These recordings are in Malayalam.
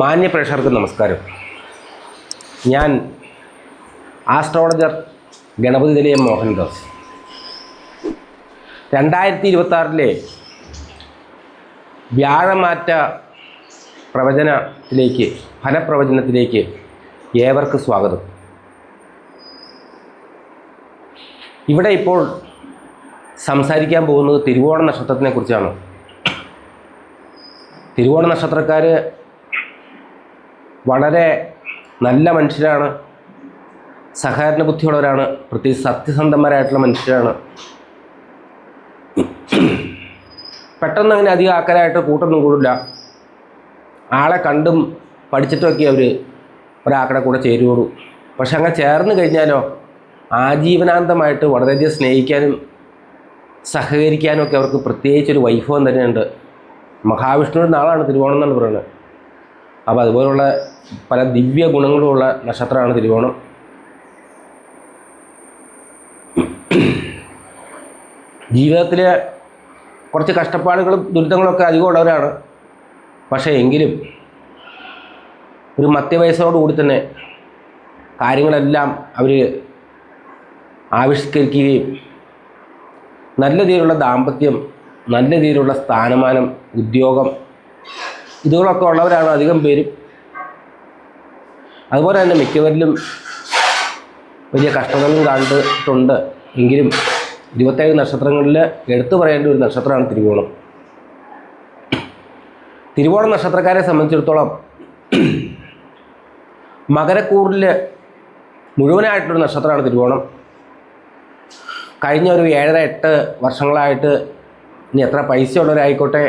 മാന്യ പ്രേക്ഷകർക്ക് നമസ്കാരം. ഞാൻ ആസ്ട്രോളജർ ഗണപതി നിലയം മോഹൻദാസ്. 2026 വ്യാഴമാറ്റ പ്രവചനത്തിലേക്ക്, ഫലപ്രവചനത്തിലേക്ക് ഏവർക്കും സ്വാഗതം. ഇവിടെ ഇപ്പോൾ സംസാരിക്കാൻ പോകുന്നത് തിരുവോണ നക്ഷത്രത്തിനെ കുറിച്ചാണ്. തിരുവോണ നക്ഷത്രക്കാർ വളരെ നല്ല മനുഷ്യരാണ്, സഹകരണ ബുദ്ധിയുള്ളവരാണ്, പ്രത്യേകിച്ച് സത്യസന്ധന്മാരായിട്ടുള്ള മനുഷ്യരാണ്. പെട്ടെന്ന് അങ്ങനെ അധികം ആൾക്കാരായിട്ട് കൂട്ടൊന്നും കൂടില്ല. ആളെ കണ്ടും പഠിച്ചിട്ടുമൊക്കെ അവർ ഒരാളുടെ കൂടെ ചേരുകയുള്ളൂ. പക്ഷെ അങ്ങനെ ചേർന്ന് കഴിഞ്ഞാലോ ആജീവനാന്തമായിട്ട് വളരെയധികം സ്നേഹിക്കാനും സഹകരിക്കാനും ഒക്കെ അവർക്ക് പ്രത്യേകിച്ചൊരു വൈഭവം തന്നെയുണ്ട്. മഹാവിഷ്ണുവിൻ്റെ നാളാണ് തിരുവോണം എന്നാണ് പറയുന്നത്. അപ്പോൾ അതുപോലുള്ള പല ദിവ്യ ഗുണങ്ങളുമുള്ള നക്ഷത്രമാണ് തിരുവോണം. ജീവിതത്തിൽ കുറച്ച് കഷ്ടപ്പാടുകളും ദുരിതങ്ങളൊക്കെ അധികമുള്ളവരാണ്. പക്ഷേ എങ്കിലും ഒരു മധ്യവയസ്സോടുകൂടി തന്നെ കാര്യങ്ങളെല്ലാം അവർ ആവിഷ്കരിക്കുകയും നല്ല രീതിയിലുള്ള ദാമ്പത്യം, നല്ല രീതിയിലുള്ള സ്ഥാനമാനം, ഉദ്യോഗം, ഇതുകളൊക്കെ ഉള്ളവരാണ് അധികം പേരും. അതുപോലെ തന്നെ മിക്കവരിലും വലിയ കഷ്ടതകളും കണ്ടിട്ടുണ്ട്. എങ്കിലും 27 നക്ഷത്രങ്ങളിൽ എടുത്തു പറയേണ്ട ഒരു നക്ഷത്രമാണ് തിരുവോണം. തിരുവോണ നക്ഷത്രക്കാരെ സംബന്ധിച്ചിടത്തോളം മകരക്കൂറിൽ മുഴുവനായിട്ടൊരു നക്ഷത്രമാണ് തിരുവോണം. കഴിഞ്ഞ ഒരു 7-8 വർഷങ്ങളായിട്ട് ഇനി എത്ര പൈസ ഉള്ളവരായിക്കോട്ടെ,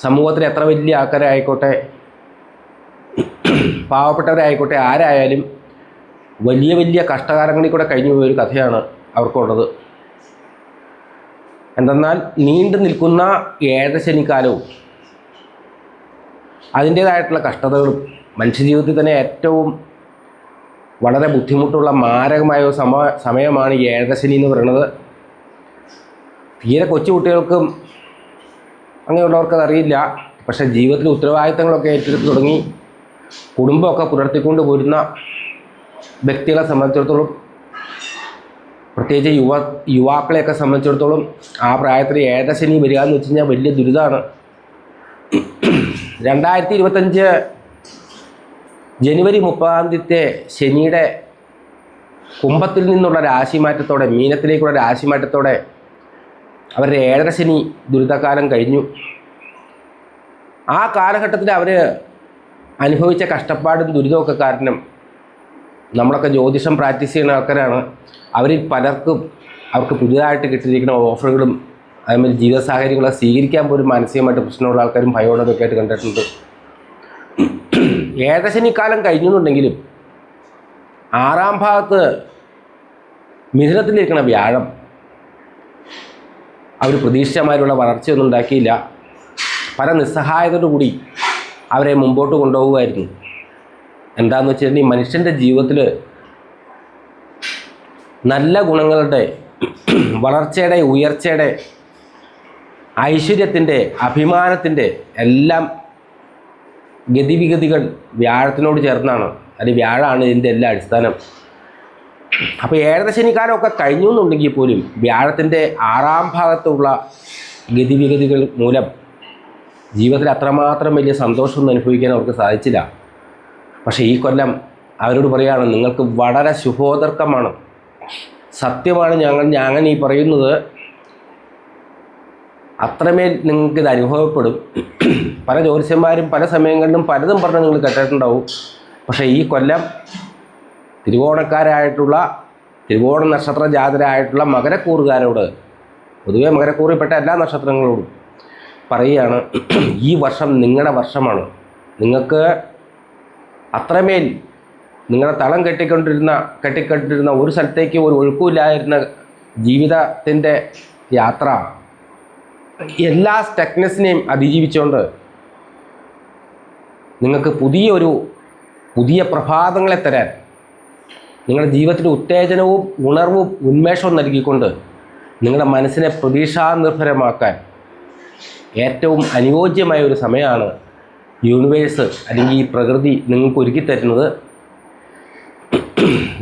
സമൂഹത്തിൽ എത്ര വലിയ ആൾക്കാരായിക്കോട്ടെ, പാവപ്പെട്ടവരായിക്കോട്ടെ, ആരായാലും വലിയ വലിയ കഷ്ടകാലങ്ങളിൽ കൂടെ കഴിഞ്ഞു പോയൊരു കഥയാണ് അവർക്കുള്ളത്. എന്തെന്നാൽ നീണ്ടു നിൽക്കുന്ന ഏഴരശനിക്കാലവും അതിൻ്റേതായിട്ടുള്ള കഷ്ടതകളും, മനുഷ്യജീവിതത്തിൽ തന്നെ ഏറ്റവും വളരെ ബുദ്ധിമുട്ടുള്ള മാരകമായ ഒരു സമയമാണ് ഈ ഏഴരശനി എന്ന് പറയുന്നത്. തീരെ കൊച്ചു കുട്ടികൾക്കും അങ്ങനെയുള്ളവർക്കത് അറിയില്ല. പക്ഷേ ജീവിതത്തിൽ ഉത്തരവാദിത്തങ്ങളൊക്കെ ഏറ്റെടുത്ത് തുടങ്ങി കുടുംബമൊക്കെ പുലർത്തിക്കൊണ്ട് പോരുന്ന വ്യക്തികളെ സംബന്ധിച്ചിടത്തോളം, പ്രത്യേകിച്ച് യുവാക്കളെയൊക്കെ സംബന്ധിച്ചിടത്തോളം ആ പ്രായത്തിൽ ഏഴരശനി വരിക എന്ന് വെച്ച് കഴിഞ്ഞാൽ വലിയ ദുരിതമാണ്. 2025 ജനുവരി 30 ശനിയുടെ കുംഭത്തിൽ നിന്നുള്ള രാശിമാറ്റത്തോടെ, മീനത്തിലേക്കുള്ള രാശിമാറ്റത്തോടെ അവരുടെ ഏഴരശനി ദുരിതകാലം കഴിഞ്ഞു. ആ കാലഘട്ടത്തിൽ അവർ അനുഭവിച്ച കഷ്ടപ്പാടും ദുരിതമൊക്കെ കാരണം, നമ്മളൊക്കെ ജ്യോതിഷം പ്രാക്ടീസ് ചെയ്യുന്ന ആൾക്കാരാണ്, അവരിൽ പലർക്കും അവർക്ക് പുതിയതായിട്ട് കിട്ടിയിരിക്കുന്ന ഓഫറുകളും അതേമാതിരി ജീവിത സാഹചര്യങ്ങളെ സ്വീകരിക്കാൻ പോലും മാനസികമായിട്ട് പ്രശ്നമുള്ള ആൾക്കാരും ഭയമുള്ളതൊക്കെ ആയിട്ട് കണ്ടിട്ടുണ്ട്. ഏഴരശനിക്കാലം കഴിഞ്ഞെന്നുണ്ടെങ്കിലും 6ാം ഭാഗത്ത് മിഥുനത്തിലിരിക്കുന്ന വ്യാഴം അവർ പ്രതീക്ഷിച്ചമാരുള്ള വളർച്ചയൊന്നും ഉണ്ടാക്കിയില്ല. പല നിസ്സഹായതയോടുകൂടി അവരെ മുമ്പോട്ട് കൊണ്ടുപോകുമായിരുന്നു. എന്താണെന്ന് വെച്ചിട്ടുണ്ടെങ്കിൽ മനുഷ്യൻ്റെ ജീവിതത്തിൽ നല്ല ഗുണങ്ങളുടെ, വളർച്ചയുടെ, ഉയർച്ചയുടെ, ഐശ്വര്യത്തിൻ്റെ, അഭിമാനത്തിൻ്റെ എല്ലാം ഗതിവിഗതികൾ വ്യാഴത്തിനോട് ചേർന്നാണ്. അല്ലെങ്കിൽ വ്യാഴമാണ് ഇതിൻ്റെ എല്ലാ അടിസ്ഥാനം. അപ്പോൾ ഏഴരശനിക്കാലമൊക്കെ കഴിഞ്ഞു എന്നുണ്ടെങ്കിൽ പോലും വ്യാഴത്തിൻ്റെ 6ാം ഭാഗത്തുള്ള ഗതിവിഗതികൾ മൂലം ജീവിതത്തിൽ അത്രമാത്രം വലിയ സന്തോഷമൊന്നും അനുഭവിക്കാൻ അവർക്ക് സാധിച്ചില്ല. പക്ഷേ ഈ കൊല്ലം അവരോട് പറയുകയാണ്, നിങ്ങൾക്ക് വളരെ ശുഭോദർക്കമാണ്, സത്യമാണ് ഞാൻ ഈ പറയുന്നത്, അത്രമേൽ നിങ്ങൾക്കിത് അനുഭവപ്പെടും. പല ജ്യോതിഷന്മാരും പല സമയങ്ങളിലും പലതും പറഞ്ഞ് നിങ്ങൾ കേട്ടിട്ടുണ്ടാവും. പക്ഷേ ഈ കൊല്ലം തിരുവോണക്കാരായിട്ടുള്ള, തിരുവോണ നക്ഷത്ര ജാതരായിട്ടുള്ള മകരക്കൂറുകാരോട്, പൊതുവെ മകരക്കൂറിൽപ്പെട്ട എല്ലാ നക്ഷത്രങ്ങളോടും പറയുകയാണ്, ഈ വർഷം നിങ്ങളുടെ വർഷമാണ്. നിങ്ങൾക്ക് അത്രമേൽ നിങ്ങളുടെ തളം കെട്ടിക്കൊണ്ടിരുന്ന ഒരു സ്ഥലത്തേക്ക് ഒരു ഒഴുക്കുമില്ലാതിരുന്ന ജീവിതത്തിൻ്റെ യാത്ര എല്ലാ സ്റ്റക്നെസ്സിനെയും അതിജീവിച്ചുകൊണ്ട് നിങ്ങൾക്ക് പുതിയ പ്രഭാതങ്ങളെ തരാൻ, നിങ്ങളുടെ ജീവിതത്തിൽ ഉത്തേജനവും ഉണർവും ഉന്മേഷവും നൽകിക്കൊണ്ട് നിങ്ങളുടെ മനസ്സിനെ പ്രതീക്ഷാനിർഭരമാക്കാൻ ഏറ്റവും അനുയോജ്യമായ ഒരു സമയമാണ് യൂണിവേഴ്സ് അല്ലെങ്കിൽ ഈ പ്രകൃതി നിങ്ങൾക്ക് ഒരുക്കി തരുന്നത്.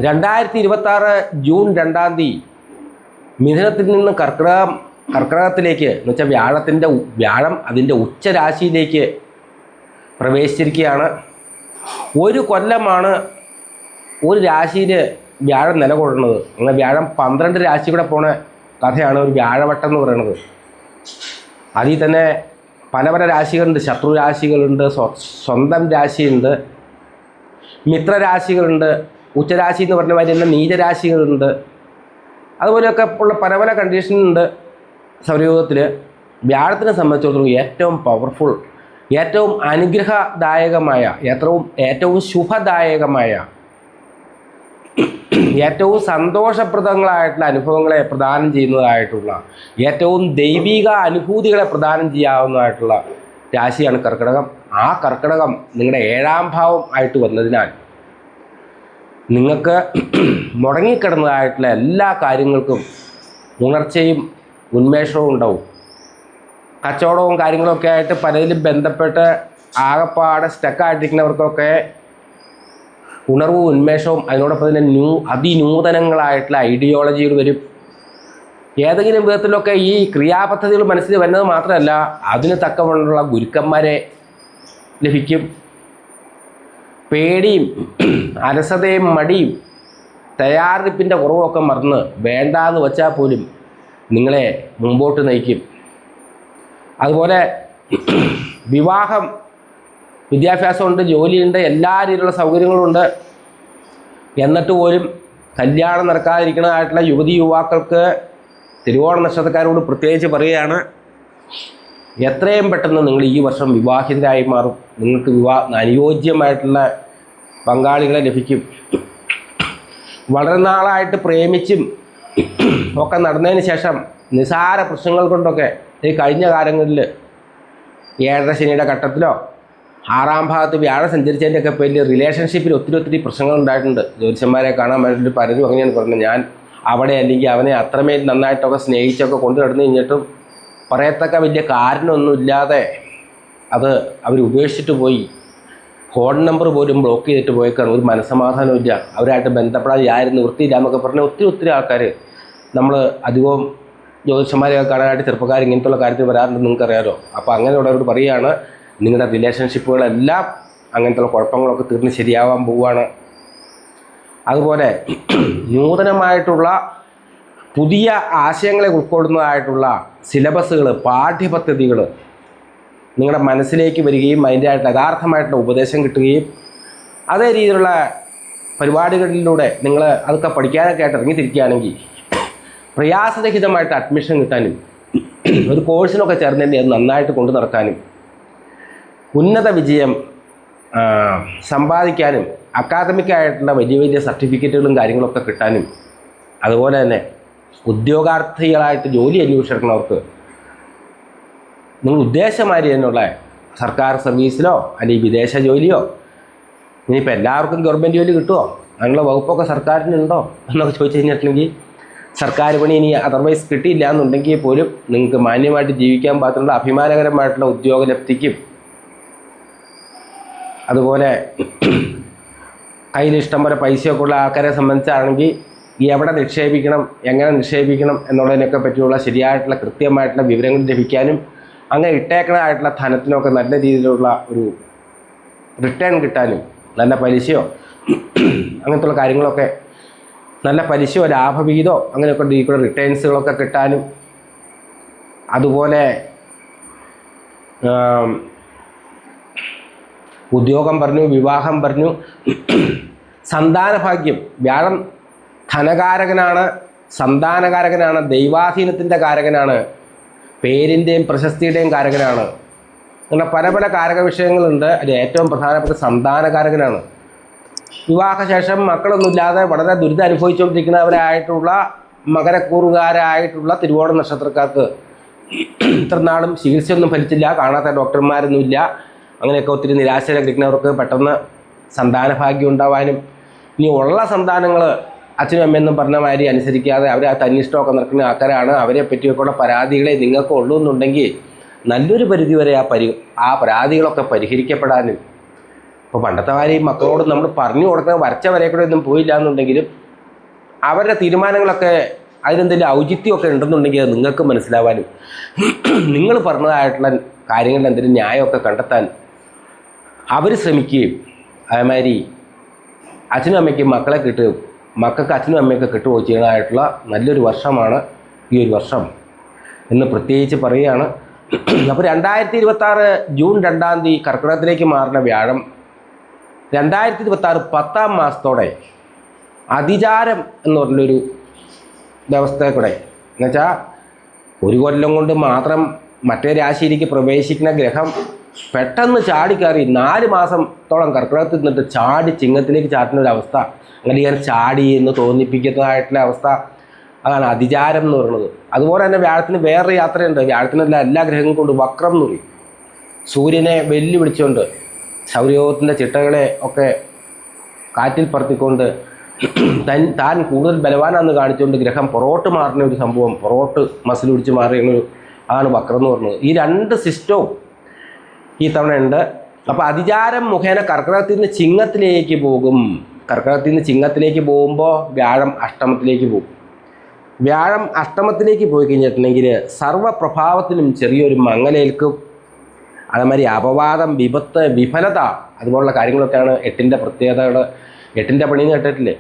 2026 ജൂൺ 2 മിഥുനത്തിൽ നിന്ന് കർക്കിടകത്തിലേക്ക് എന്ന് വെച്ചാൽ വ്യാഴം അതിൻ്റെ ഉച്ചരാശിയിലേക്ക് പ്രവേശിച്ചിരിക്കുകയാണ്. ഒരു കൊല്ലമാണ് ഒരു രാശിയിൽ വ്യാഴം നിലകൊള്ളുന്നത്. അങ്ങനെ വ്യാഴം 12 രാശി കൂടെ പോണ കഥയാണ് ഒരു വ്യാഴവട്ടം എന്ന് പറയുന്നത്. അതിൽ തന്നെ പല പല രാശികളുണ്ട്. ശത്രു രാശികളുണ്ട്, സ്വന്തം രാശിയുണ്ട്, മിത്രരാശികളുണ്ട്, ഉച്ചരാശി എന്ന് പറഞ്ഞ മാതിരി തന്നെ നീചരാശികളുണ്ട്. അതുപോലെയൊക്കെ ഉള്ള പല പല കണ്ടീഷനുണ്ട് സൗരയൂഥത്തിൽ. വ്യാഴത്തിനെ സംബന്ധിച്ചിടത്തോളം ഏറ്റവും പവർഫുൾ, ഏറ്റവും അനുഗ്രഹദായകമായ, ഏറ്റവും ശുഭദായകമായ, ഏറ്റവും സന്തോഷപ്രദങ്ങളായിട്ടുള്ള അനുഭവങ്ങളെ പ്രദാനം ചെയ്യുന്നതായിട്ടുള്ള, ഏറ്റവും ദൈവിക അനുഭൂതികളെ പ്രദാനം ചെയ്യാവുന്നതായിട്ടുള്ള രാശിയാണ് കർക്കിടകം. ആ കർക്കിടകം നിങ്ങളുടെ 7ാം ഭാവം ആയിട്ട് വന്നതിനാൽ നിങ്ങൾക്ക് മുടങ്ങിക്കിടന്നതായിട്ടുള്ള എല്ലാ കാര്യങ്ങൾക്കും ഉണർച്ചയും ഉന്മേഷവും ഉണ്ടാവും. കച്ചവടവും കാര്യങ്ങളൊക്കെ ആയിട്ട് പലതിലും ബന്ധപ്പെട്ട് ആകപ്പാടെ സ്റ്റക്കായിട്ടിരിക്കുന്നവർക്കൊക്കെ ഉണർവും ഉന്മേഷവും അതിനോടൊപ്പം തന്നെ അതിനൂതനങ്ങളായിട്ടുള്ള ഐഡിയോളജികൾ വരും. ഏതെങ്കിലും വിധത്തിലൊക്കെ ഈ ക്രിയാപദ്ധതികൾ മനസ്സിൽ വരുന്നത് മാത്രമല്ല, അതിന് തക്കവണ്ണമുള്ള ഗുരുക്കന്മാരെ ലഭിക്കും. പേടിയും അലസതയും മടിയും തയ്യാറെടുപ്പിൻ്റെ കുറവൊക്കെ മറന്ന് വേണ്ടാന്ന് വച്ചാൽ പോലും നിങ്ങളെ മുമ്പോട്ട് നയിക്കും. അതുപോലെ വിവാഹം, വിദ്യാഭ്യാസമുണ്ട്, ജോലിയുണ്ട്, എല്ലാ രീതിയിലുള്ള സൗകര്യങ്ങളുണ്ട്. എന്നിട്ട് പോലും കല്യാണം നടക്കാതിരിക്കുന്നതായിട്ടുള്ള യുവതി യുവാക്കൾക്ക് തിരുവോണ നക്ഷത്രക്കാരോട് പ്രത്യേകിച്ച് പറയുകയാണ്, എത്രയും പെട്ടെന്ന് നിങ്ങൾ ഈ വർഷം വിവാഹിതരായി മാറും. നിങ്ങൾക്ക് അനുയോജ്യമായിട്ടുള്ള പങ്കാളികളെ ലഭിക്കും. വളരെ നാളായിട്ട് പ്രേമിച്ചും ഒക്കെ നടന്നതിന് ശേഷം നിസാര പ്രശ്നങ്ങൾ കൊണ്ടൊക്കെ ഈ കഴിഞ്ഞ കാലങ്ങളിൽ 7ാം ശനിയുടെ ഘട്ടത്തിലോ 6ാം ഭാഗത്ത് വ്യാഴം സഞ്ചരിച്ചതിൻ്റെയൊക്കെ പേരിൽ റിലേഷൻഷിപ്പിൽ ഒത്തിരി പ്രശ്നങ്ങൾ ഉണ്ടായിട്ടുണ്ട്. ജ്യോതിഷന്മാരെ കാണാൻ വേണ്ടിയിട്ട് പലരും അങ്ങനെയാണ് പറഞ്ഞത്. ഞാൻ അവിടെ അല്ലെങ്കിൽ അവനെ അത്രമേൽ നന്നായിട്ടൊക്കെ സ്നേഹിച്ചൊക്കെ കൊണ്ടു നടന്നു കഴിഞ്ഞിട്ടും പറയത്തക്ക വലിയ കാരണമൊന്നുമില്ലാതെ അത് അവർ ഉപേക്ഷിച്ചിട്ട് പോയി. ഫോൺ നമ്പർ പോലും ബ്ലോക്ക് ചെയ്തിട്ട് പോയേക്കാണ്. ഒരു മനസ്സമാധാനമില്ല, അവരായിട്ട് ബന്ധപ്പെടാതെ ആരും നിവൃത്തിയില്ല എന്നൊക്കെ പറഞ്ഞ് ഒത്തിരി ആൾക്കാർ നമ്മൾ അധികവും ജ്യോതിഷന്മാരെയൊക്കെ കാണാനായിട്ട് ചെറുപ്പക്കാർ ഇങ്ങനത്തുള്ള കാര്യത്തിൽ വരാറുണ്ടെന്ന് നിങ്ങൾക്കറിയാമല്ലോ. അപ്പോൾ അങ്ങനെയുള്ളവരോട് പറയുകയാണ്, നിങ്ങളുടെ റിലേഷൻഷിപ്പുകളെല്ലാം അങ്ങനത്തുള്ള കുഴപ്പങ്ങളൊക്കെ തീർന്ന് ശരിയാവാൻ പോവുകയാണ്. അതുപോലെ നൂതനമായിട്ടുള്ള പുതിയ ആശയങ്ങളെ ഉൾക്കൊള്ളുന്നതായിട്ടുള്ള സിലബസുകൾ, പാഠ്യപദ്ധതികൾ നിങ്ങളുടെ മനസ്സിലേക്ക് വരികയും അതിൻ്റെ ആയിട്ടുള്ള യഥാർത്ഥമായിട്ടുള്ള ഉപദേശം കിട്ടുകയും അതേ രീതിയിലുള്ള പരിപാടികളിലൂടെ നിങ്ങൾ അതൊക്കെ പഠിക്കാനൊക്കെ ആയിട്ട് ഇറങ്ങിത്തിരിക്കുകയാണെങ്കിൽ പ്രയാസരഹിതമായിട്ട് അഡ്മിഷൻ കിട്ടാനും ഒരു കോഴ്സിനൊക്കെ ചേർന്നതിൻ്റെ അത് നന്നായിട്ട് കൊണ്ടു നടക്കാനും ഉന്നത വിജയം സമ്പാദിക്കാനും അക്കാദമിക്കായിട്ടുള്ള വലിയ സർട്ടിഫിക്കറ്റുകളും കാര്യങ്ങളൊക്കെ കിട്ടാനും അതുപോലെ തന്നെ ഉദ്യോഗാർത്ഥികളായിട്ട് ജോലി അന്വേഷിക്കുന്നവർക്ക് നിങ്ങൾ ഉദ്ദേശമാതിരി തന്നെയുള്ള സർക്കാർ സർവീസിലോ അല്ലെങ്കിൽ വിദേശ ജോലിയോ, ഇനിയിപ്പോൾ എല്ലാവർക്കും ഗവൺമെൻറ് ജോലി കിട്ടുമോ, അതിനുള്ള വകുപ്പൊക്കെ സർക്കാരിനുണ്ടോ എന്നൊക്കെ ചോദിച്ചു കഴിഞ്ഞിട്ടുണ്ടെങ്കിൽ സർക്കാർ പണി ഇനി അതർവൈസ് കിട്ടിയില്ല എന്നുണ്ടെങ്കിൽ പോലും നിങ്ങൾക്ക് മാന്യമായിട്ട് ജീവിക്കാൻ പാകത്തിലുള്ള അഭിമാനകരമായിട്ടുള്ള ഉദ്യോഗലബ്ധിക്കും അതുപോലെ കയ്യിൽ ഇഷ്ടം പോലെ പൈസയൊക്കെ ഉള്ള ആൾക്കാരെ സംബന്ധിച്ചാണെങ്കിൽ എവിടെ നിക്ഷേപിക്കണം, എങ്ങനെ നിക്ഷേപിക്കണം എന്നുള്ളതിനൊക്കെ പറ്റിയുള്ള ശരിയായിട്ടുള്ള കൃത്യമായിട്ടുള്ള വിവരങ്ങൾ ലഭിക്കാനും അങ്ങനെ ഇട്ടേക്കണമായിട്ടുള്ള ധനത്തിനൊക്കെ നല്ല രീതിയിലുള്ള ഒരു റിട്ടേൺ കിട്ടാനും നല്ല പലിശയോ അങ്ങനത്തുള്ള കാര്യങ്ങളൊക്കെ നല്ല പലിശയോ ലാഭവിഹിതമോ അങ്ങനെയൊക്കെ ഇതിൽക്കൂടെ റിട്ടേൺസുകളൊക്കെ കിട്ടാനും അതുപോലെ ഉദ്യോഗം പറഞ്ഞു, വിവാഹം പറഞ്ഞു, സന്താനഭാഗ്യം. വ്യാഴം ധനകാരകനാണ്, സന്താനകാരകനാണ്, ദൈവാധീനത്തിൻ്റെ കാരകനാണ്, പേരിൻ്റെയും പ്രശസ്തിയുടെയും കാരകനാണ്. അങ്ങനെ പല പല കാരക വിഷയങ്ങളുണ്ട്. അതിൽ ഏറ്റവും പ്രധാനപ്പെട്ട സന്താനകാരകനാണ്. വിവാഹശേഷം മക്കളൊന്നുമില്ലാതെ വളരെ ദുരിതം അനുഭവിച്ചുകൊണ്ടിരിക്കുന്നവരായിട്ടുള്ള മകരക്കൂറുകാരായിട്ടുള്ള തിരുവോണ നക്ഷത്രക്കാർക്ക് ഇത്ര നാളും ചികിത്സയൊന്നും ഫലിച്ചില്ല, കാണാത്ത ഡോക്ടർമാരൊന്നുമില്ല, അങ്ങനെയൊക്കെ ഒത്തിരി നിരാശയിലിരിക്കുന്നവർക്ക് പെട്ടെന്ന് സന്താനഭാഗ്യം ഉണ്ടാവാനും ഇനി ഉള്ള സന്താനങ്ങൾ അച്ഛനും അമ്മയെന്നും പറഞ്ഞ മാതിരി അനുസരിക്കാതെ അവർ ആ തന്നിഷ്ടമൊക്കെ നടക്കുന്ന ആൾക്കാരാണ്, അവരെ പറ്റിയൊക്കെയുള്ള പരാതികളെ നിങ്ങൾക്ക് ഉള്ളൂ എന്നുണ്ടെങ്കിൽ നല്ലൊരു പരിധിവരെ ആ പരാതികളൊക്കെ പരിഹരിക്കപ്പെടാനും ഇപ്പോൾ പണ്ടത്തെ കാര്യം മക്കളോട് നമ്മൾ പറഞ്ഞു കൊടുക്കുന്ന വരച്ച വരെ കൂടെ ഒന്നും പോയില്ല എന്നുണ്ടെങ്കിലും അവരുടെ തീരുമാനങ്ങളൊക്കെ അതിനെന്തെങ്കിലും ഔചിത്യമൊക്കെ ഉണ്ടെന്നുണ്ടെങ്കിൽ അത് നിങ്ങൾക്ക് മനസ്സിലാവാനും നിങ്ങൾ പറഞ്ഞതായിട്ടുള്ള കാര്യങ്ങളിൽ എന്തെങ്കിലും ന്യായമൊക്കെ കണ്ടെത്താൻ അവർ ശ്രമിക്കുകയും അതേമാതിരി അച്ഛനും അമ്മയ്ക്കും മക്കളെ മക്കൾക്ക് അച്ഛനും അമ്മയൊക്കെ കിട്ടുകയോ ചെയ്യുന്നതായിട്ടുള്ള നല്ലൊരു വർഷമാണ് ഈ ഒരു വർഷം എന്ന് പ്രത്യേകിച്ച് പറയുകയാണ്. അപ്പോൾ 2026 ജൂൺ 2-ാം തീയതി കർക്കിടകത്തിലേക്ക് മാറുന്ന വ്യാഴം 2026 10-ാം മാസത്തോടെ അതിചാരം എന്ന് പറഞ്ഞൊരു വ്യവസ്ഥയെ കൂടെ എന്നുവെച്ചാൽ ഒരു കൊല്ലം കൊണ്ട് മാത്രം മറ്റേ രാശിയിലേക്ക് പ്രവേശിക്കുന്ന ഗ്രഹം പെട്ടെന്ന് ചാടിക്കയറി 4 മാസത്തോളം കർക്കിടകത്തിൽ നിന്നിട്ട് ചാടി ചിങ്ങത്തിലേക്ക് ചാട്ടുന്ന ഒരു അവസ്ഥ, അങ്ങനെ ഞാൻ ചാടി എന്ന് തോന്നിപ്പിക്കുന്നതായിട്ടുള്ള അവസ്ഥ, അതാണ് അതിചാരം എന്ന് പറയുന്നത്. അതുപോലെ തന്നെ വ്യാഴത്തിന് വേറൊരു യാത്രയുണ്ട്. വ്യാഴത്തിനല്ല എല്ലാ ഗ്രഹങ്ങളും കൊണ്ട് വക്രം എന്ന് പറയും. സൂര്യനെ വെല്ലുവിളിച്ചുകൊണ്ട് സൗരയൂഥത്തിൻ്റെ ചിട്ടകളെ ഒക്കെ കാറ്റിൽ പറത്തിക്കൊണ്ട് താൻ കൂടുതൽ ബലവാനാണെന്ന് കാണിച്ചുകൊണ്ട് ഗ്രഹം പുറകോട്ട് മാറുന്ന ഒരു സംഭവം, പുറകോട്ട് മസിൽ പിടിച്ച് മാറിയൊരു അതാണ് വക്രം എന്ന് പറയുന്നത്. ഈ 2 സിസ്റ്റവും ഈ തവണ ഉണ്ട്. അപ്പോൾ അതിചാരം മുഖേന കർക്കിടകത്തിൽ നിന്ന് ചിങ്ങത്തിലേക്ക് പോകും. കർക്കിടകത്തിൽ നിന്ന് ചിങ്ങത്തിലേക്ക് പോകുമ്പോൾ വ്യാഴം അഷ്ടമത്തിലേക്ക് പോകും. വ്യാഴം അഷ്ടമത്തിലേക്ക് പോയി കഴിഞ്ഞിട്ടുണ്ടെങ്കിൽ സർവ്വപ്രഭാവത്തിനും ചെറിയൊരു മങ്ങലേൽക്കും. അതേമാതിരി അപവാദം, വിപത്ത്, വിഫലത അതുപോലുള്ള കാര്യങ്ങളൊക്കെയാണ് 8ൻ്റെ പ്രത്യേകതകൾ. 8ൻ്റെ പണിന്ന് കേട്ടിട്ടില്ലേ?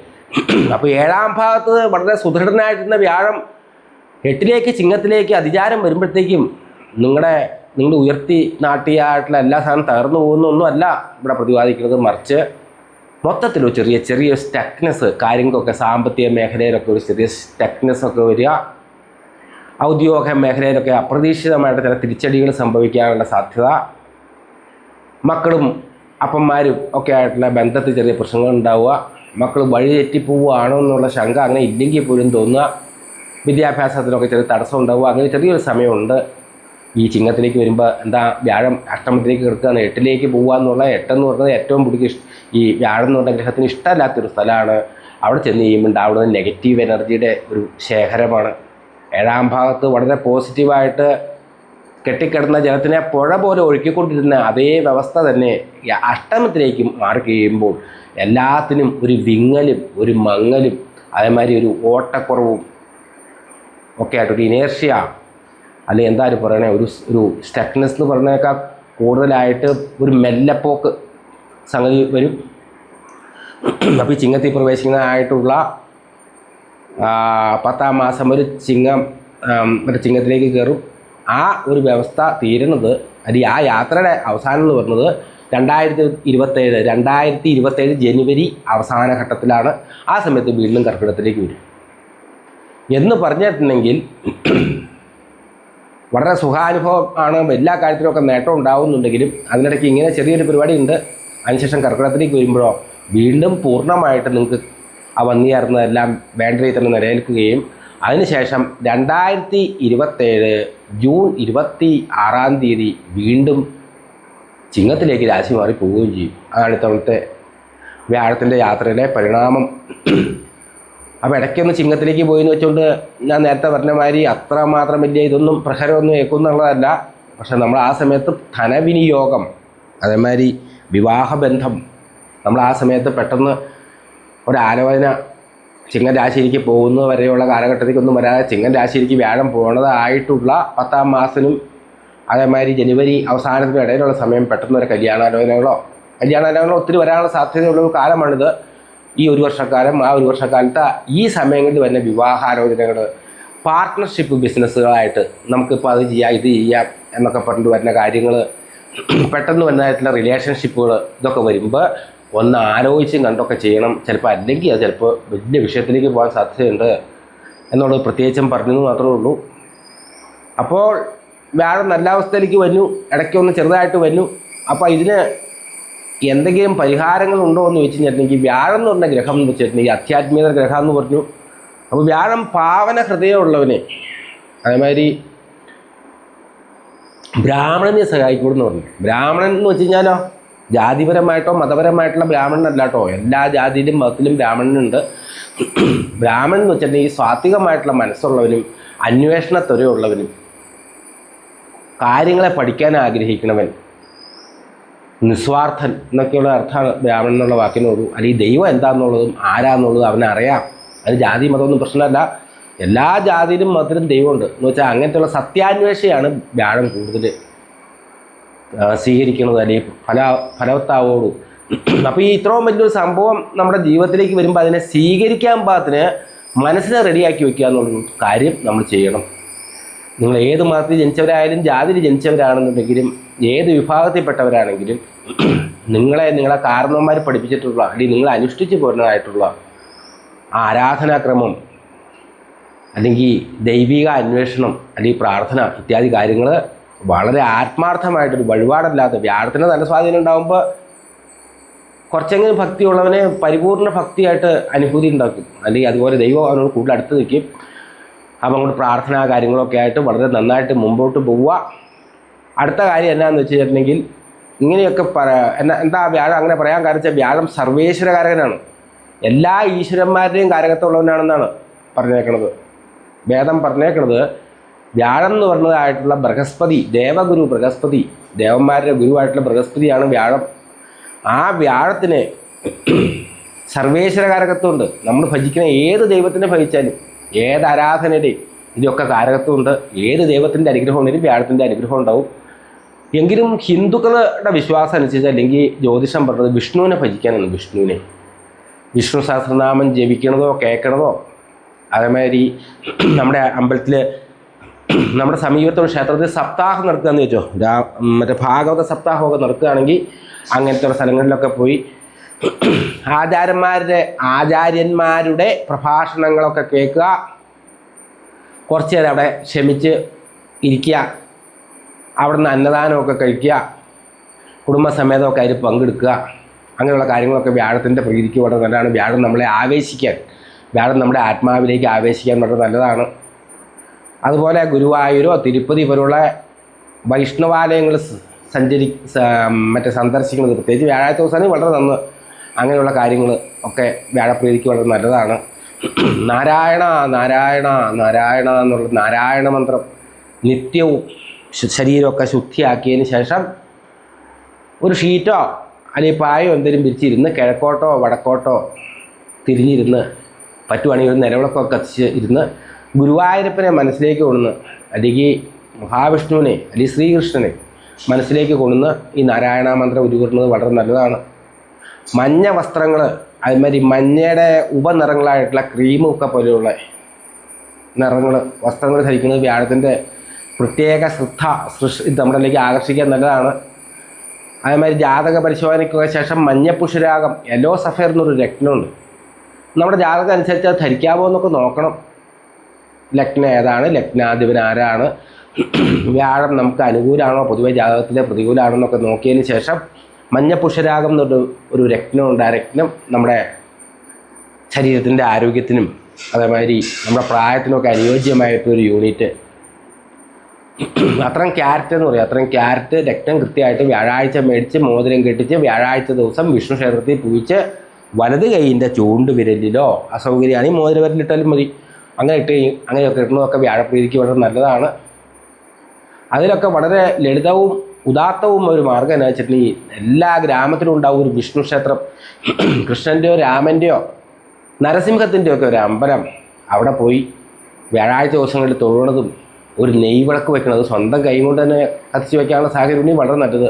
അപ്പോൾ 7-ാം ഭാഗത്ത് വളരെ സുദൃഢനായിരുന്ന വ്യാഴം 8ലേക്ക് ചിങ്ങത്തിലേക്ക് അതിചാരം വരുമ്പോഴത്തേക്കും നിങ്ങൾ ഉയർത്തി നാട്ടിയായിട്ടുള്ള എല്ലാ സാധനം തകർന്നു പോകുന്നൊന്നുമല്ല ഇവിടെ പ്രതിപാദിക്കുന്നത്. മറിച്ച് മൊത്തത്തിലൊരു ചെറിയ സ്റ്റക്നെസ്, കാര്യങ്ങൾക്കൊക്കെ സാമ്പത്തിക മേഖലയിലൊക്കെ ഒരു ചെറിയ സ്റ്റക്നെസ്സൊക്കെ വരിക, ഔദ്യോഗിക മേഖലയിലൊക്കെ അപ്രതീക്ഷിതമായിട്ട് ചില തിരിച്ചടികൾ സംഭവിക്കാനുള്ള സാധ്യത, മക്കളും അപ്പന്മാരും ഒക്കെ ആയിട്ടുള്ള ബന്ധത്തിൽ ചെറിയ പ്രശ്നങ്ങൾ ഉണ്ടാവുക, മക്കൾ വഴി തെറ്റിപ്പോവുകയാണോ എന്നുള്ള ശങ്ക അങ്ങനെ ഇല്ലെങ്കിൽ പോലും തോന്നുക, വിദ്യാഭ്യാസത്തിലൊക്കെ ചെറിയ തടസ്സം ഉണ്ടാവുക, അങ്ങനെ ചെറിയൊരു സമയമുണ്ട്. ഈ ചിങ്ങത്തിലേക്ക് വരുമ്പോൾ എന്താ വ്യാഴം അഷ്ടമത്തിലേക്ക് കിടക്കുകയാണ്, 8ലേക്ക് പോകുക എന്നുള്ള 8 എന്ന് പറയുന്നത് ഏറ്റവും ഈ വ്യാഴം എന്ന് പറഞ്ഞ ഗ്രഹത്തിന് ഇഷ്ടമല്ലാത്തൊരു സ്ഥലമാണ്. അവിടെ ചെന്ന് കഴിയുമ്പോൾ ഉണ്ടാവുന്നത് നെഗറ്റീവ് എനർജിയുടെ ഒരു ശേഖരമാണ്. 7-ാം ഭാഗത്ത് വളരെ പോസിറ്റീവായിട്ട് കെട്ടിക്കിടന്ന ജലത്തിനെ പുഴ പോലെ ഒഴുക്കിക്കൊണ്ടിരുന്ന അതേ വ്യവസ്ഥ തന്നെ അഷ്ടമത്തിലേക്കും മാറി കഴിയുമ്പോൾ എല്ലാത്തിനും ഒരു വിങ്ങലും ഒരു മങ്ങലും അതേമാതിരി ഒരു ഓട്ടക്കുറവും ഒക്കെ ആയിട്ടൊരു ഇനേർഷ്യ, അല്ലെങ്കിൽ എന്തായാലും പറയണേ, ഒരു സ്റ്റക്നെസ് എന്ന് പറഞ്ഞേക്കാൾ കൂടുതലായിട്ട് ഒരു മെല്ലപ്പോക്ക് സംഗതി വരും. അപ്പോൾ ഈ ചിങ്ങത്തിൽ പ്രവേശിക്കുന്നതായിട്ടുള്ള 10-ാം മാസം ഒരു ചിങ്ങത്തിലേക്ക് കയറും. ആ ഒരു വ്യവസ്ഥ തീരുന്നത്, അല്ലെങ്കിൽ ആ യാത്രയുടെ അവസാനം എന്ന് പറയുന്നത് 2027 ജനുവരി അവസാന ഘട്ടത്തിലാണ്. ആ സമയത്ത് വീണ്ടും കർക്കിടകത്തിലേക്ക് വരും എന്ന് പറഞ്ഞിട്ടുണ്ടെങ്കിൽ വളരെ സുഖാനുഭവം ആണ്. എല്ലാ കാര്യത്തിലുമൊക്കെ നേട്ടം ഉണ്ടാവുന്നുണ്ടെങ്കിലും അതിനിടയ്ക്ക് ഇങ്ങനെ ചെറിയൊരു പരിപാടി ഉണ്ട്. അതിനുശേഷം കർക്കിടകത്തിലേക്ക് വരുമ്പോഴോ വീണ്ടും പൂർണ്ണമായിട്ട് നിങ്ങൾക്ക് ആ വന്നിയായിരുന്നതെല്ലാം വേണ്ട രീതിയിൽ തന്നെ നിലനിൽക്കുകയും അതിനുശേഷം 2027 ജൂൺ 26-ാം തീയതി വീണ്ടും ചിങ്ങത്തിലേക്ക് രാശി മാറി പോവുകയും ചെയ്യും. അതാണ് ഇത്തവണത്തെ വ്യാഴത്തിൻ്റെ യാത്രയിലെ പരിണാമം. അപ്പോൾ ഇടയ്ക്കൊന്ന് ചിങ്ങത്തിലേക്ക് പോയെന്ന് വെച്ചുകൊണ്ട് ഞാൻ നേരത്തെ പറഞ്ഞ മാതിരി അത്രമാത്രം വലിയ ഇതൊന്നും പ്രഹരമൊന്നും ഏൽക്കുന്നുള്ളതല്ല. പക്ഷെ നമ്മൾ ആ സമയത്ത് ധനവിനിയോഗം, അതേമാതിരി വിവാഹബന്ധം, നമ്മൾ ആ സമയത്ത് പെട്ടെന്ന് ഒരാലോചന ചിങ്ങൻ രാശിയിലേക്ക് പോകുന്നത് വരെയുള്ള കാലഘട്ടത്തേക്കൊന്നും വരാതെ ചിങ്ങൻ രാശിയിലേക്ക് വ്യാഴം പോകുന്നതായിട്ടുള്ള 10-ാം മാസത്തിനും അതേമാതിരി ജനുവരി അവസാനത്തിനും ഇടയിലുള്ള സമയം പെട്ടെന്ന് ഒരു കല്യാണാലോചനകളോ ഒത്തിരി വരാനുള്ള സാധ്യതയുള്ളൊരു കാലമാണിത്. ഈ ഒരു വർഷക്കാലം, ആ ഒരു വർഷക്കാലത്ത് ഈ സമയങ്ങളിൽ വരുന്ന വിവാഹാലോചനകൾ, പാർട്ട്ണർഷിപ്പ് ബിസിനസ്സുകളായിട്ട് നമുക്കിപ്പോൾ അത് ചെയ്യാം ഇത് ചെയ്യാം എന്നൊക്കെ പറഞ്ഞിട്ട് വരുന്ന കാര്യങ്ങൾ, പെട്ടെന്ന് വരുന്നതായിട്ടുള്ള റിലേഷൻഷിപ്പുകൾ, ഇതൊക്കെ വരുമ്പോൾ ഒന്ന് ആലോചിച്ചും കണ്ടൊക്കെ ചെയ്യണം. ചിലപ്പോൾ അല്ലെങ്കിൽ അത് ചിലപ്പോൾ വലിയ വിഷയത്തിലേക്ക് പോകാൻ സാധ്യതയുണ്ട് എന്നുള്ളത് പ്രത്യേകിച്ചും പറഞ്ഞെന്ന് മാത്രമേ ഉള്ളൂ. അപ്പോൾ വ്യാഴം നല്ല അവസ്ഥയിലേക്ക് വന്നു, ഇടയ്ക്കൊന്ന് ചെറുതായിട്ട് വന്നു. അപ്പോൾ ഇതിന് എന്തെങ്കിലും പരിഹാരങ്ങളുണ്ടോ എന്ന് ചോദിച്ചു കഴിഞ്ഞിട്ടുണ്ടെങ്കിൽ വ്യാഴം എന്ന് പറഞ്ഞ ഗ്രഹം എന്ന് വെച്ചിട്ടുണ്ടെങ്കിൽ ആധ്യാത്മിക ഗ്രഹം എന്ന് പറഞ്ഞു. അപ്പോൾ വ്യാഴം പാവന ഹൃദയമുള്ളവനെ, അതേമാതിരി ബ്രാഹ്മണനെ സഹായിക്കൂടെന്ന് പറഞ്ഞു. ബ്രാഹ്മണൻ എന്ന് വെച്ച് കഴിഞ്ഞാലോ ജാതിപരമായിട്ടോ മതപരമായിട്ടുള്ള ബ്രാഹ്മണനല്ല കേട്ടോ, എല്ലാ ജാതിയിലും മതത്തിലും ബ്രാഹ്മണനുണ്ട്. ബ്രാഹ്മണൻ എന്ന് വെച്ചിട്ടുണ്ടെങ്കിൽ സാത്വികമായിട്ടുള്ള മനസ്സുള്ളവനും അന്വേഷണത്വരയുള്ളവനും കാര്യങ്ങളെ പഠിക്കാൻ ആഗ്രഹിക്കണവൻ, നിസ്വാർത്ഥൻ എന്നൊക്കെയുള്ള അർത്ഥമാണ് ബ്രാഹ്മണൻ എന്നുള്ള വാക്കിനോട്. അല്ലെങ്കിൽ ദൈവം എന്താണെന്നുള്ളതും ആരാന്നുള്ളതും അവനറിയാം. അതിന് ജാതി മതമൊന്നും പ്രശ്നമല്ല. എല്ലാ ജാതിയിലും മതത്തിലും ദൈവമുണ്ട് എന്ന് വെച്ചാൽ അങ്ങനത്തെയുള്ള സത്യാന്വേഷയാണ് വ്യാഴം കൂടുതൽ സ്വീകരിക്കുന്നത്, അല്ലെങ്കിൽ ഫലവത്താവോളൂ. അപ്പോൾ ഈ ഇത്രയും വലിയൊരു സംഭവം നമ്മുടെ ജീവിതത്തിലേക്ക് വരുമ്പോൾ അതിനെ സ്വീകരിക്കാൻ പാകത്തിന് മനസ്സിനെ റെഡിയാക്കി വയ്ക്കുക എന്നുള്ളൊരു കാര്യം നമ്മൾ ചെയ്യണം. നിങ്ങൾ ഏത് മതത്തിൽ ജനിച്ചവരായാലും ജാതിയിൽ ജനിച്ചവരാണെന്നുണ്ടെങ്കിലും ഏത് വിഭാഗത്തിൽപ്പെട്ടവരാണെങ്കിലും നിങ്ങളെ കാരണവന്മാർ പഠിപ്പിച്ചിട്ടുള്ള അല്ലെങ്കിൽ നിങ്ങൾ അനുഷ്ഠിച്ച് പോരുന്നതായിട്ടുള്ള ആരാധനാക്രമം അല്ലെങ്കിൽ ദൈവിക അന്വേഷണം അല്ലെങ്കിൽ പ്രാർത്ഥന ഇത്യാദി കാര്യങ്ങൾ വളരെ ആത്മാർത്ഥമായിട്ടൊരു വഴിപാടല്ലാതെ വ്യാഴത്തിന് നല്ല സ്വാധീനം ഉണ്ടാകുമ്പോൾ കുറച്ചെങ്കിലും ഭക്തിയുള്ളവനെ പരിപൂർണ്ണ ഭക്തിയായിട്ട് അനുഭൂതി ഉണ്ടാക്കും. അല്ലെങ്കിൽ അതുപോലെ ദൈവം അവനോട് കൂടുതൽ അടുത്ത് നിൽക്കും. അപ്പം അങ്ങോട്ട് പ്രാർത്ഥന കാര്യങ്ങളൊക്കെ ആയിട്ട് വളരെ നന്നായിട്ട് മുമ്പോട്ട് പോവുക. അടുത്ത കാര്യം എന്നാന്ന് വെച്ച് കഴിഞ്ഞിട്ടുണ്ടെങ്കിൽ ഇങ്ങനെയൊക്കെ എന്താ വ്യാഴം അങ്ങനെ പറയാൻ കാരണം വെച്ചാൽ വ്യാഴം സർവേശ്വരകാരകനാണ്. എല്ലാ ഈശ്വരന്മാരുടെയും കാരകത്തുള്ളവനാണെന്നാണ് പറഞ്ഞേക്കണത്. വേദം പറഞ്ഞേക്കണത് വ്യാഴം എന്ന് പറഞ്ഞതായിട്ടുള്ള ബൃഹസ്പതി, ദേവഗുരു ബൃഹസ്പതി, ദേവന്മാരുടെ ഗുരുവായിട്ടുള്ള ബൃഹസ്പതിയാണ് വ്യാഴം. ആ വ്യാഴത്തിന് സർവേശ്വരകാരകത്വമുണ്ട്. നമ്മൾ ഭജിക്കുന്ന ഏത് ദൈവത്തിനെ ഭജിച്ചാലും ഏത് ആരാധനയുടെയും ഇതൊക്കെ കാരകത്വമുണ്ട്. ഏത് ദൈവത്തിൻ്റെ അനുഗ്രഹം ഉണ്ടെങ്കിലും വ്യാഴത്തിൻ്റെ അനുഗ്രഹം ഉണ്ടാവും. എങ്കിലും ഹിന്ദുക്കളുടെ വിശ്വാസം അനുസരിച്ച് അല്ലെങ്കിൽ ജ്യോതിഷം പറഞ്ഞത് വിഷ്ണുവിനെ ഭജിക്കാനാണ്. വിഷ്ണു സഹസ്രനാമം ജപിക്കണതോ കേൾക്കണതോ, അതേമാതിരി നമ്മുടെ അമ്പലത്തിൽ നമ്മുടെ സമീപത്തുള്ള ക്ഷേത്രത്തിൽ സപ്താഹം നടക്കുകയെന്ന് വെച്ചോ, മറ്റേ ഭാഗവത സപ്താഹമൊക്കെ നടക്കുകയാണെങ്കിൽ അങ്ങനത്തെ സ്ഥലങ്ങളിലൊക്കെ പോയി ആചാര്യന്മാരുടെ പ്രഭാഷണങ്ങളൊക്കെ കേൾക്കുക, കുറച്ച് നേരം അവിടെ ക്ഷമിച്ച് ഇരിക്കുക, അവിടെ നിന്ന് അന്നദാനമൊക്കെ കഴിക്കുക, കുടുംബസമേതമൊക്കെ അതിൽ പങ്കെടുക്കുക. അങ്ങനെയുള്ള കാര്യങ്ങളൊക്കെ വ്യാഴത്തിൻ്റെ പ്രീതിക്ക് വളരെ നല്ലതാണ്. വ്യാഴം നമ്മളെ ആവേശിക്കാൻ, വ്യാഴം നമ്മുടെ ആത്മാവിലേക്ക് ആവേശിക്കാൻ വളരെ നല്ലതാണ്. അതുപോലെ ഗുരുവായൂരോ തിരുപ്പതി പോലുള്ള വൈഷ്ണവാലയങ്ങൾ സന്ദർശിക്കുന്നത് പ്രത്യേകിച്ച് വ്യാഴാഴ്ച ദിവസമാണ് വളരെ നന്ന്. അങ്ങനെയുള്ള കാര്യങ്ങൾ ഒക്കെ വ്യാഴപ്രീതിക്ക് വളരെ നല്ലതാണ്. നാരായണ നാരായണ നാരായണ എന്നുള്ള നാരായണ മന്ത്രം നിത്യവും ശരീരമൊക്കെ ശുദ്ധിയാക്കിയതിന് ശേഷം ഒരു ഷീറ്റോ അല്ലെങ്കിൽ പായോ എന്തെങ്കിലും വിരിച്ചിരുന്ന് കിഴക്കോട്ടോ വടക്കോട്ടോ തിരിഞ്ഞിരുന്ന് പറ്റുവാണെങ്കിൽ ഒരു നിലവിളക്കൊക്കെ കത്തിച്ച് ഇരുന്ന് ഗുരുവായൂരപ്പനെ മനസ്സിലേക്ക് കൊണ്ടുവന്ന് അല്ലെങ്കിൽ മഹാവിഷ്ണുവിനെ അല്ലെങ്കിൽ ശ്രീകൃഷ്ണനെ മനസ്സിലേക്ക് കൊണ്ടുവന്ന് ഈ നാരായണ മന്ത്രം ഉരുവിടുന്നത് വളരെ നല്ലതാണ്. മഞ്ഞ വസ്ത്രങ്ങൾ, അതുമാതിരി മഞ്ഞയുടെ ഉപനിറങ്ങളായിട്ടുള്ള ക്രീമൊക്കെ പോലെയുള്ള വസ്ത്രങ്ങൾ ധരിക്കുന്നത് വ്യാഴത്തിൻ്റെ പ്രത്യേക ഇത് നമ്മളിലേക്ക് ആകർഷിക്കാൻ നല്ലതാണ്. അതേമാതിരി ജാതക പരിശോധനയ്ക്കൊക്കെ ശേഷം മഞ്ഞപ്പുഷരാഗം, യെല്ലോ സഫയർ എന്നൊരു രത്നമുണ്ട്. നമ്മുടെ ജാതകം അനുസരിച്ച് അത് ധരിക്കാമോ എന്നൊക്കെ നോക്കണം. ലഗ്നം ഏതാണ്, ലഗ്നാധിപൻ ആരാണ്, വ്യാഴം നമുക്ക് അനുകൂലമാണോ പൊതുവെ ജാതകത്തിലെ പ്രതികൂലമാണോ എന്നൊക്കെ നോക്കിയതിന് ശേഷം മഞ്ഞപ്പുഷരാഗം എന്നൊരു രത്നമുണ്ട്. ആ രത്നം നമ്മുടെ ശരീരത്തിൻ്റെ ആരോഗ്യത്തിനും അതേമാതിരി നമ്മുടെ പ്രായത്തിനൊക്കെ അനുയോജ്യമായിട്ടൊരു യൂണിറ്റ്, അത്രയും ക്യാരറ്റ് എന്ന് പറയും. അത്രയും ക്യാരറ്റ് രക്തം കൃത്യമായിട്ട് വ്യാഴാഴ്ച മേടിച്ച് മോതിരം കെട്ടിച്ച് വ്യാഴാഴ്ച ദിവസം വിഷ്ണു ക്ഷേത്രത്തിൽ പൂജിച്ച് വലത് കൈയിൻ്റെ ചൂണ്ട് വിരലിലോ അസൗകര്യമാണെങ്കിൽ മോതിര വിരലിട്ടാലും മതി. അങ്ങനെയൊക്കെ ഇടുന്നതൊക്കെ വ്യാഴപ്രീതിക്ക് വളരെ നല്ലതാണ്. അതിലൊക്കെ വളരെ ലളിതവും ഉദാത്തവും ഒരു മാർഗ്ഗം എന്ന് വെച്ചിട്ടുണ്ടെങ്കിൽ എല്ലാ ഗ്രാമത്തിലും ഉണ്ടാവും ഒരു വിഷ്ണു ക്ഷേത്രം. കൃഷ്ണൻ്റെയോ രാമൻ്റെയോ നരസിംഹത്തിൻ്റെയോ ഒക്കെ ഒരു അമ്പലം. അവിടെ പോയി വ്യാഴാഴ്ച ദിവസങ്ങളിൽ തൊഴുന്നതും ഒരു നെയ്വിളക്ക് വെക്കുന്നത് സ്വന്തം കൈ കൊണ്ട് തന്നെ കത്തിച്ച് വയ്ക്കാനുള്ള സാഹചര്യം വളരെ നല്ലത്.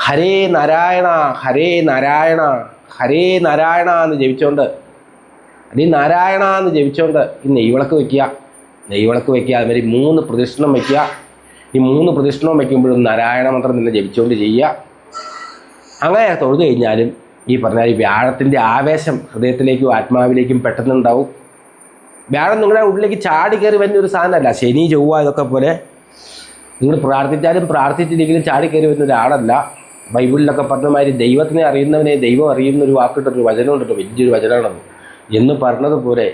ഹരേ നാരായണ ഹരേ നാരായണ ഹരേ നാരായണ എന്ന് ജപിച്ചുകൊണ്ട് അല്ലെങ്കിൽ നാരായണ എന്ന് ജപിച്ചുകൊണ്ട് ഈ നെയ്വിളക്ക് വയ്ക്കുക. അതുമാതിരി 3 പ്രദക്ഷിണം വയ്ക്കുക. ഈ 3 പ്രദക്ഷിണവും വയ്ക്കുമ്പോഴും നാരായണ മന്ത്രം തന്നെ ജപിച്ചുകൊണ്ട് ചെയ്യുക. അങ്ങനെ തൊഴുതു കഴിഞ്ഞാലും ഈ പറഞ്ഞാൽ ഈ വ്യാഴത്തിൻ്റെ ആവേശം ഹൃദയത്തിലേക്കും ആത്മാവിലേക്കും പെട്ടെന്നുണ്ടാവും. വ്യാഴം നിങ്ങളുടെ ഉള്ളിലേക്ക് ചാടി കയറി വരുന്ന ഒരു സാധനമല്ല. ശനി ചൊവ്വ ഇതൊക്കെ പോലെ നിങ്ങൾ പ്രാർത്ഥിച്ചാലും പ്രാർത്ഥിച്ചില്ലെങ്കിലും ചാടി കയറി വരുന്ന ഒരാളല്ല. ബൈബിളിലൊക്കെ പറഞ്ഞമാതിരി ദൈവത്തിനെ അറിയുന്നവനെ ദൈവം അറിയുന്നൊരു വാക്കിട്ടൊരു വചനമുണ്ടല്ലോ, വലിയൊരു വചനമാണത്. എന്ന് പറഞ്ഞതുപോലെ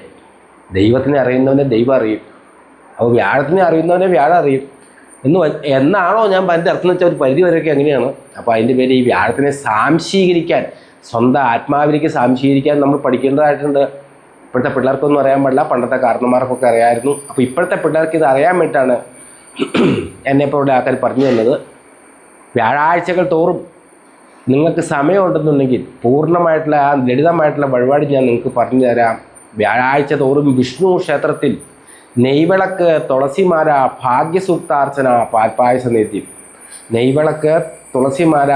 ദൈവത്തിനെ അറിയുന്നവനെ ദൈവം അറിയും. അപ്പോൾ വ്യാഴത്തിനെ അറിയുന്നവനെ വ്യാഴം അറിയും എന്നാണോ ഞാൻ പറഞ്ഞ അർത്ഥം വെച്ചാൽ ഒരു പരിധി വരെയൊക്കെ അങ്ങനെയാണ്. അപ്പോൾ അതിൻ്റെ പേര് ഈ വ്യാഴത്തിനെ സാംശീകരിക്കാൻ, സ്വന്തം ആത്മാവിലേക്ക് സാംശീകരിക്കാൻ നമ്മൾ പഠിക്കേണ്ടതായിട്ടുണ്ട്. ഇപ്പോഴത്തെ പിള്ളേർക്കൊന്നും അറിയാൻ പാടില്ല, പണ്ടത്തെ കാരണന്മാർക്കൊക്കെ അറിയാമായിരുന്നു. അപ്പോൾ ഇപ്പോഴത്തെ പിള്ളേർക്ക് ഇത് അറിയാൻ വേണ്ടിയിട്ടാണ് എന്നെപ്പോലുള്ള ആൾക്കാർ പറഞ്ഞു തന്നത്, വ്യാഴാഴ്ചകൾ തോറും നിങ്ങൾക്ക് സമയമുണ്ടെന്നുണ്ടെങ്കിൽ പൂർണ്ണമായിട്ടുള്ള ആ ലളിതമായിട്ടുള്ള വഴിപാട് ഞാൻ നിങ്ങൾക്ക് പറഞ്ഞു തരാം. വ്യാഴാഴ്ച തോറും വിഷ്ണു ക്ഷേത്രത്തിൽ നെയ്വിളക്ക്, തുളസിമാല, ഭാഗ്യസൂക്താർച്ചന, പാൽപ്പായസ നേദ്യം. നെയ്വിളക്ക്, തുളസിമാല,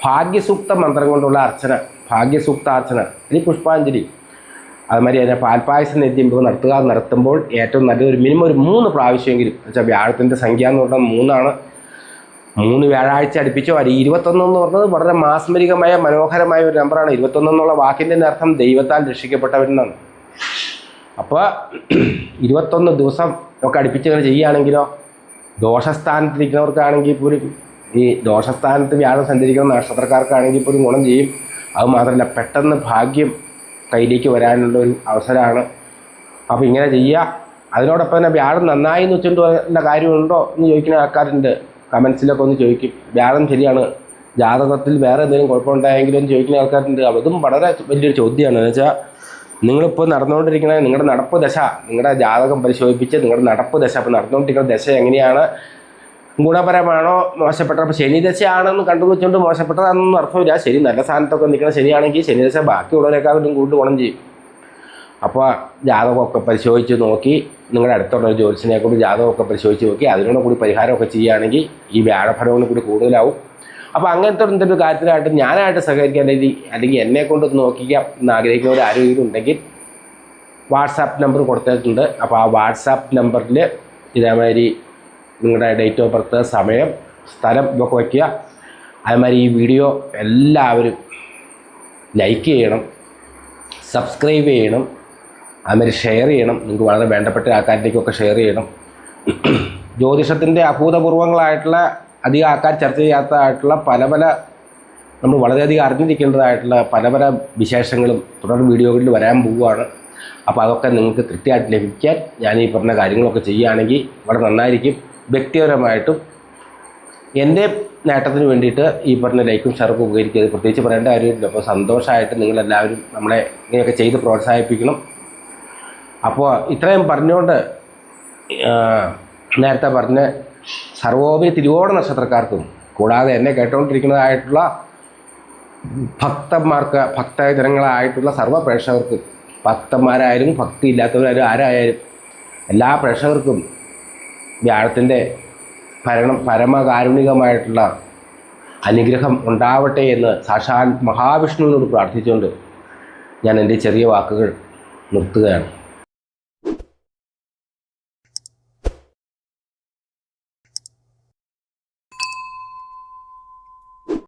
ഭാഗ്യസൂക്ത മന്ത്രം കൊണ്ടുള്ള അർച്ചന, ഭാഗ്യസൂക്താർച്ചന, ഇനി പുഷ്പാഞ്ജലി, അതുമാതിരി അതിനെ പാൽപ്പായസ നേദ്യം നടത്തുമ്പോൾ ഏറ്റവും നല്ലൊരു മിനിമം ഒരു 3 പ്രാവശ്യമെങ്കിലും, വെച്ചാൽ വ്യാഴത്തിൻ്റെ സംഖ്യ എന്ന് പറഞ്ഞാൽ 3 3 വ്യാഴാഴ്ച അടുപ്പിച്ചോ. അത് 21 എന്ന് പറഞ്ഞത് വളരെ മാസ്മരികമായ മനോഹരമായ ഒരു നമ്പറാണ്. 21 എന്നുള്ള വാക്കിൻ്റെ അർത്ഥം ദൈവത്താൽ രക്ഷിക്കപ്പെട്ടവരെന്നാണ്. അപ്പോൾ 21 ദിവസം ഒക്കെ അടുപ്പിച്ച് ചെയ്യുകയാണെങ്കിലോ, ദോഷസ്ഥാനത്തിരിക്കുന്നവർക്കാണെങ്കിൽ പോലും, ഈ ദോഷസ്ഥാനത്ത് വ്യാഴം സഞ്ചരിക്കുന്ന നക്ഷത്രക്കാർക്കാണെങ്കിൽ പോലും ഗുണം ചെയ്യും. അതുമാത്രമല്ല, പെട്ടെന്ന് ഭാഗ്യം കയ്യിലേക്ക് വരാനുള്ള ഒരു അവസരമാണ്. അപ്പോൾ ഇങ്ങനെ ചെയ്യുക. അതിനോടൊപ്പം തന്നെ വ്യാഴം നന്നായി എന്ന് വെച്ചുകൊണ്ട് വല്ല കാര്യമുണ്ടോ എന്ന് ചോദിക്കുന്ന ആൾക്കാരുണ്ട്. കമൻസിലൊക്കെ ഒന്ന് ചോദിക്കും, വ്യാഴം ശരിയാണ്, ജാതകത്തിൽ വേറെ എന്തെങ്കിലും കുഴപ്പമുണ്ടായെങ്കിലും എന്ന് ചോദിക്കുന്ന ആൾക്കാരുണ്ട്. അതും വളരെ വലിയൊരു ചോദ്യമാണ്. എന്ന് വെച്ചാൽ നിങ്ങളിപ്പോൾ നടന്നുകൊണ്ടിരിക്കുന്ന നിങ്ങളുടെ നടപ്പ് ദശ, നിങ്ങളുടെ ജാതകം പരിശോധിപ്പിച്ച് നിങ്ങളുടെ നടപ്പ് ദശ, അപ്പോൾ നടന്നുകൊണ്ടിരിക്കുന്ന ദശ എങ്ങനെയാണ്, ഗുണപരമാണോ മോശപ്പെട്ട, അപ്പോൾ ശനി ദശയാണെന്ന് കണ്ടു വെച്ചുകൊണ്ട് മോശപ്പെട്ടതാണെന്നൊന്നും അർത്ഥമില്ല. ശരി നല്ല സ്ഥാനത്തൊക്കെ നിൽക്കുന്ന ശനിയാണെങ്കിൽ ശനി ദശ ബാക്കിയുള്ളവരെക്കാളും കൂടുതൽ ഗുണം ചെയ്യും. അപ്പോൾ ജാതകമൊക്കെ പരിശോധിച്ച് നോക്കി, നിങ്ങളുടെ അടുത്തുള്ള ഒരു ജ്യോത്സ്യനെ കൂടി ജാതകമൊക്കെ പരിശോധിച്ച് നോക്കി അതിനോട് കൂടി പരിഹാരമൊക്കെ ചെയ്യുകയാണെങ്കിൽ ഈ വ്യാഴഫലവും കൂടി കൂടുതലാവും. അപ്പോൾ അങ്ങനത്തെ എന്തൊരു കാര്യത്തിനായിട്ട് ഞാനായിട്ട് സഹകരിക്കാൻ അല്ലെങ്കിൽ എന്നെക്കൊണ്ട് നോക്കിക്കാം എന്ന് ആഗ്രഹിക്കുന്നവർ ആരെങ്കിലും ഉണ്ടെങ്കിൽ വാട്സാപ്പ് നമ്പർ കൊടുത്തിട്ടുണ്ട്. അപ്പോൾ ആ വാട്സാപ്പ് നമ്പറിൽ ഇതേമാതിരി നിങ്ങളുടെ ഡേറ്റ് ഓഫ് ബർത്ത്, സമയം, സ്ഥലം ഇതൊക്കെ വയ്ക്കുക. അതേമാതിരി ഈ വീഡിയോ എല്ലാവരും ലൈക്ക് ചെയ്യണം, സബ്സ്ക്രൈബ് ചെയ്യണം, അതുമാതിരി ഷെയർ ചെയ്യണം. നിങ്ങൾക്ക് വളരെ വേണ്ടപ്പെട്ട ആൾക്കാരിലേക്കൊക്കെ ഷെയർ ചെയ്യണം. ജ്യോതിഷത്തിൻ്റെ അഭൂതപൂർവങ്ങളായിട്ടുള്ള അധികം ആൾക്കാർ ചർച്ച ചെയ്യാത്തതായിട്ടുള്ള പല നമ്മൾ വളരെയധികം അറിഞ്ഞിരിക്കേണ്ടതായിട്ടുള്ള പല വിശേഷങ്ങളും തുടർ വീഡിയോകളിൽ വരാൻ പോവുകയാണ്. അപ്പോൾ അതൊക്കെ നിങ്ങൾക്ക് കൃത്യമായിട്ട് ലഭിക്കാൻ ഞാൻ ഈ പറഞ്ഞ കാര്യങ്ങളൊക്കെ ചെയ്യുകയാണെങ്കിൽ വളരെ നന്നായിരിക്കും. വ്യക്തിപരമായിട്ടും എൻ്റെ നേട്ടത്തിന് വേണ്ടിയിട്ട് ഈ പറഞ്ഞ ലൈക്കും ഷെയറൊക്കെ ഉപകരിക്കുന്നത് പ്രത്യേകിച്ച് പറയേണ്ട കാര്യമില്ല. അപ്പോൾ സന്തോഷമായിട്ട് നിങ്ങളെല്ലാവരും നമ്മളെ ഇങ്ങനെയൊക്കെ ചെയ്ത് പ്രോത്സാഹിപ്പിക്കണം. അപ്പോൾ ഇത്രയും പറഞ്ഞുകൊണ്ട് നേരത്തെ പറഞ്ഞ സർവോപരി തിരുവോണ നക്ഷത്രക്കാർക്കും കൂടാതെ എന്നെ കേട്ടുകൊണ്ടിരിക്കുന്നതായിട്ടുള്ള ഭക്തന്മാർക്ക്, ഭക്തജനങ്ങളായിട്ടുള്ള സർവ്വ പ്രേക്ഷകർക്കും, ഭക്തന്മാരായാലും ഭക്തി ഇല്ലാത്തവരായാലും ആരായാലും എല്ലാ പ്രേക്ഷകർക്കും വ്യാഴത്തിൻ്റെ പരമകാരുണികമായിട്ടുള്ള അനുഗ്രഹം ഉണ്ടാവട്ടെ എന്ന് സാക്ഷാൽ മഹാവിഷ്ണുവിനോട് പ്രാർത്ഥിച്ചുകൊണ്ട് ഞാൻ എൻ്റെ ചെറിയ വാക്കുകൾ നിർത്തുകയാണ്.